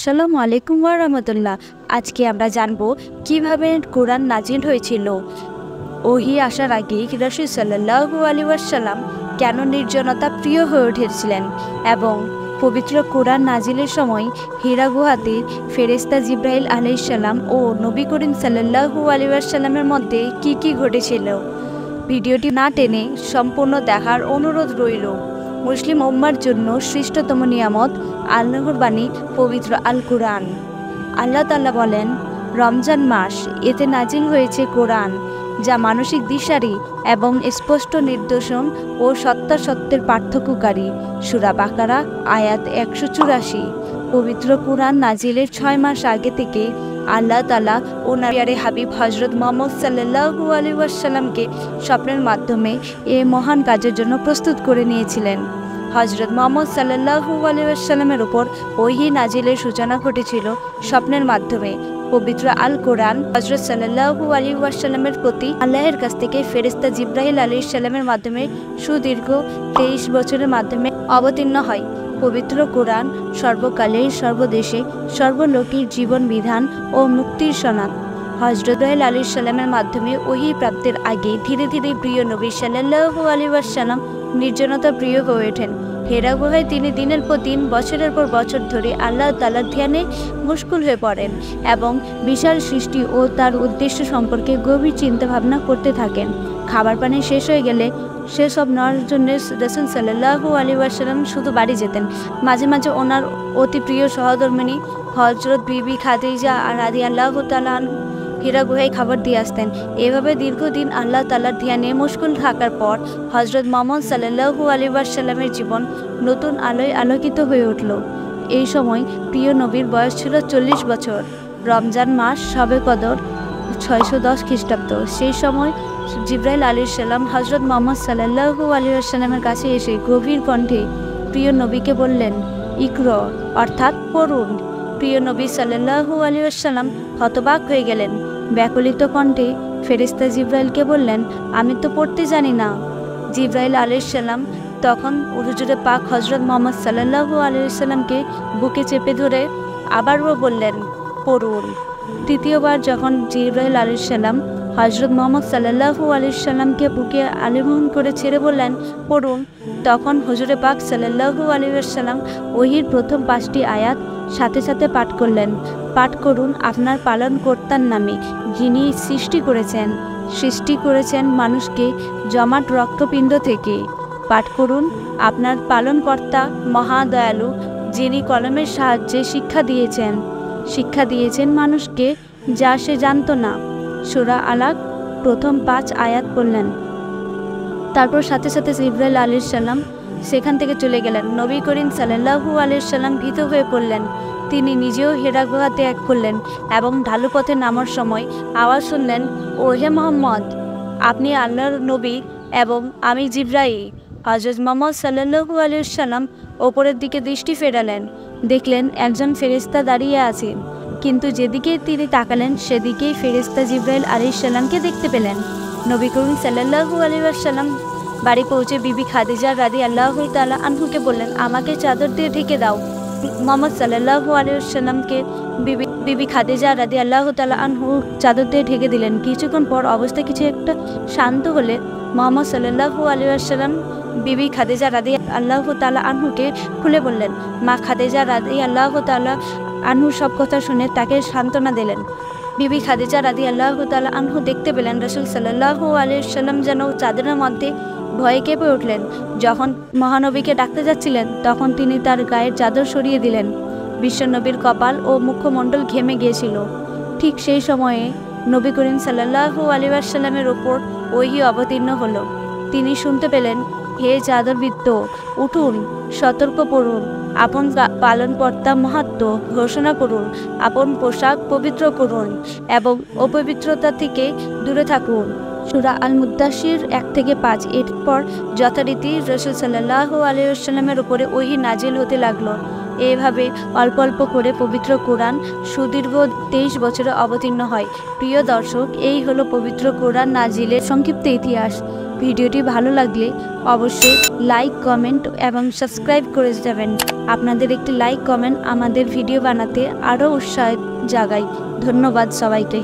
আসসালামু আলাইকুম ওয়া রাহমাতুল্লাহ। আজকে আমরা জানব কিভাবে কোরআন নাজিল হয়েছিল। ওহী আসার আগে রাসূল সাল্লাল্লাহু আলাইহি ওয়াসাল্লাম কেন নির্জনতা প্রিয় হয়ে উঠেছিলেন এবং পবিত্র কোরআন নাজিলের সময় হিরা গুহাতে ফেরেশতা জিবরাইল আলাইহিস সালাম ও নবী করিম সাল্লাল্লাহু আলাইহি ওয়াসাল্লামের মধ্যে কি ঘটেছিল। ভিডিওটি না টেনে সম্পূর্ণ দেখার অনুরোধ রইল। মুসলিম উম্মার জন্য শ্রেষ্ঠতম নিয়ামত আল্লাহর বাণী পবিত্র আল কুরআন। আল্লাহ তাআলা বলেন, রমজান মাস, এতে নাজিল হয়েছে কোরআন, যা মানসিক দিশারি এবং স্পষ্ট নির্দেশন ও সত্যাসত্যের পার্থক্যকারী। সূরা বাকারা আয়াত 184। পবিত্র কোরআন নাজিলের 6 মাস আগে থেকে আল্লাহ তাআলা ওনার প্রিয় হাবিব হযরত মুহাম্মদ সাল্লাল্লাহু আলাইহি ওয়াসাল্লামকে স্বপ্নের মাধ্যমে এই মহান কাজের জন্য প্রস্তুত করে নিয়েছিলেন। হযরত মুহাম্মদ সাল্লাল্লাহু আলাইহি ওয়াসাল্লামের উপর ওহী নাজিলের সূচনা ঘটেছিল স্বপ্নের মাধ্যমে। পবিত্র আল কোরআন হযরত সাল্লাল্লাহু আলাইহি ওয়াসাল্লামের প্রতি আল্লাহর কাছ থেকে ফেরেশতা জিবরাইল আলাইহিস সালামের মাধ্যমে সুদীর্ঘ 23 বছরের মাধ্যমে অবতীর্ণ হয়। পবিত্র কোরআন সর্বকালের, সর্বদেশে, সর্বলোকের জীবন বিধান ও মুক্তির সনদ। হযরত জিবরাইল আলাইহিস সালামের মাধ্যমে ওহী প্রাপ্তির আগে ধীরে ধীরে প্রিয় নবী সাল্লাল্লাহু আলাইহি ওয়াসাল্লাম নির্জনতা প্রিয় হয়ে ওঠেন। হেরা গুহায় তিনি দিনের পর দিন, বছরের পর বছর ধরে আল্লাহ তাআলার ধ্যানে মশগুল হয়ে পড়েন এবং বিশাল সৃষ্টি ও তার উদ্দেশ্য সম্পর্কে গভীর চিন্তা ভাবনা করতে থাকেন। খাবার পানি শেষ হয়ে গেলে সেসব নেওয়ার জন্য রাসূল সাল্লাল্লাহু আলাইহি ওয়াসাল্লাম শুধু বাড়ি যেতেন। মাঝে মাঝে ওনার অতি প্রিয় সহধর্মিণী হযরত বিবি খাদিজা রাদিয়াল্লাহু তাআলা আনহা হিরা গুহায় খাবার দিয়ে আসতেন। এভাবে দীর্ঘদিন আল্লাহ তাআলার ধ্যানে মশগুল থাকার পর হযরত মুহাম্মদ সাল্লাল্লাহু আলাইহি ওয়াসাল্লামের জীবন নতুন আলোয় আলোকিত হয়ে উঠল। এই সময় প্রিয় নবীর বয়স ছিল 40 বছর। রমজান মাস, শবে কদর 610 খ্রিস্টাব্দ। সেই সময় জিবরাইল আলাইহিস সালাম হযরত মুহাম্মদ সাল্লাল্লাহু আলাইহি ওয়াসাল্লামের কাছে এসে গভীর কণ্ঠে প্রিয় নবীকে বললেন, ইকরা, অর্থাৎ পড়ুন। প্রিয় নবী সাল্লাল্লাহু আলাইহি ওয়াসাল্লাম হতবাক হয়ে গেলেন। ব্যাকুলিত কণ্ঠে ফেরেশতা জিবরাইলকে বললেন, আমি তো পড়তে জানি না। জিবরাইল আলাইহিস সালাম তখন হুজুরে পাক হযরত মুহাম্মদ সাল্লাল্লাহু আলাইহি ওয়াসাল্লামকে বুকে চেপে ধরে আবারও বললেন, পড়ুন। তৃতীয়বার যখন জিবরাইল আলাইহিস সালাম হযরত মুহাম্মদ সাল্লাল্লাহু আলাইহি ওয়াসাল্লামকে বুকে আলিঙ্গন করে ছেড়ে বললেন, পড়ুন, তখন হুজুরে পাক সাল্লাল্লাহু আলাইহি ওয়াসাল্লাম ওহীর প্রথম 5টি আয়াত সাথে সাথে পাঠ করলেন। পাঠ করুন আপনার পালনকর্তার নামে, যিনি সৃষ্টি করেছেন মানুষকে জমাট রক্তপিণ্ড থেকে। পাঠ করুন আপনার পালনকর্তা মহা দয়ালু, যিনি কলমের সাহায্যে শিক্ষা দিয়েছেন মানুষকে, যা সে জানত না। সূরা আলাক প্রথম 5 আয়াত পড়লেন। তারপর সাথে সাথে জিবরাইল আলাইহিস সালাম সেখান থেকে চলে গেলেন। নবী করিম সাল্লাল্লাহু আলাইহি সাল্লাম ভীত হয়ে পড়লেন। তিনি নিজেও হেরা গুহা ত্যাগ করলেন এবং ঢালু পথে নামার সময় আওয়াজ শুনলেন, ও হে মুহাম্মদ, আপনি আল্লাহর নবী এবং আমি জিবরাইল। হযরত মুহাম্মদ সাল্লাল্লাহু আলাইহি সাল্লাম ওপরের দিকে দৃষ্টি ফেরালেন, দেখলেন একজন ফেরেশতা দাঁড়িয়ে আছেন। কিন্তু যেদিকে তিনি তাকালেন সেদিকেই ফেরেশতা জিবরাইল আলাইহিস সালামকে দেখতে পেলেন। নবী করিম সাল্লাল্লাহু আলাইহি ওয়াসাল্লাম বাড়ি পৌঁছে বিবি খাদিজা রাদিয়াল্লাহু তাআলা আনহুকে বললেন, আমাকে চাদর দিয়ে ঢেকে দাও। মুহাম্মদ সাল্লাল্লাহু আলাইহি ওয়াসাল্লামকে বিবি খাদিজা রাদিয়াল্লাহু তাআলা আনহু চাদর দিয়ে ঢেকে দিলেন। কিছুক্ষণ পর অবস্থা কিছু একটা শান্ত হলে মুহাম্মদ সাল্লাল্লাহু আলাইহি ওয়াসাল্লাম বিবি খাদিজা রাদিয়াল্লাহু তাআলা আনহুকে খুলে বললেন। মা খাদিজা রাদিয়াল্লাহু তাআলা আনহু সব কথা শুনে তাকে সান্ত্বনা দিলেন। বিবি খাদিজা রাদিয়াল্লাহু তাআলা আনহু দেখতে পেলেন রাসূল সাল্লাল্লাহু আলাইহি ওয়াসাল্লাম যেন চাদরের মধ্যে ভয়ে কেঁপে উঠলেন। যখন মহানবীকে ডাকতে যাচ্ছিলেন তখন তিনি তার গায়ের চাদর সরিয়ে দিলেন। বিশ্বনবীর কপাল ও মুখমণ্ডল ঘেমে গিয়েছিল। ঠিক সেই সময়ে নবী করিম সাল্লাল্লাহু আলাইহি ওয়াসাল্লামের ওপর ওহী অবতীর্ণ হলো। তিনি শুনতে পেলেন, হে চাদরবৃত্ত, উঠুন, সতর্ক পড়ুন, আপন পালনকর্তা মাহাত্ম্য ঘোষণা করুন, আপন পোশাক পবিত্র করুন এবং অপবিত্রতা থেকে দূরে থাকুন। সূরা আল মুদ্দাসির 1-5। এরপর যথারীতি রাসূল সাল্লাল্লাহু আলাইহি ওয়াসাল্লামের উপরে ওহী নাজিল হতে লাগলো। এইভাবে অল্প অল্প করে পবিত্র কোরআন সুদীর্ঘ 23 বছরে অবতীর্ণ হয়। প্রিয় দর্শক, এই হলো পবিত্র কোরআন নাজিলের সংক্ষিপ্ত ইতিহাস। ভিডিওটি ভালো লাগলে অবশ্যই লাইক, কমেন্ট এবং সাবস্ক্রাইব করে যাবেন। আপনাদের একটি লাইক কমেন্ট আমাদের ভিডিও বানাতে আরও উৎসাহ জাগায়। ধন্যবাদ সবাইকে।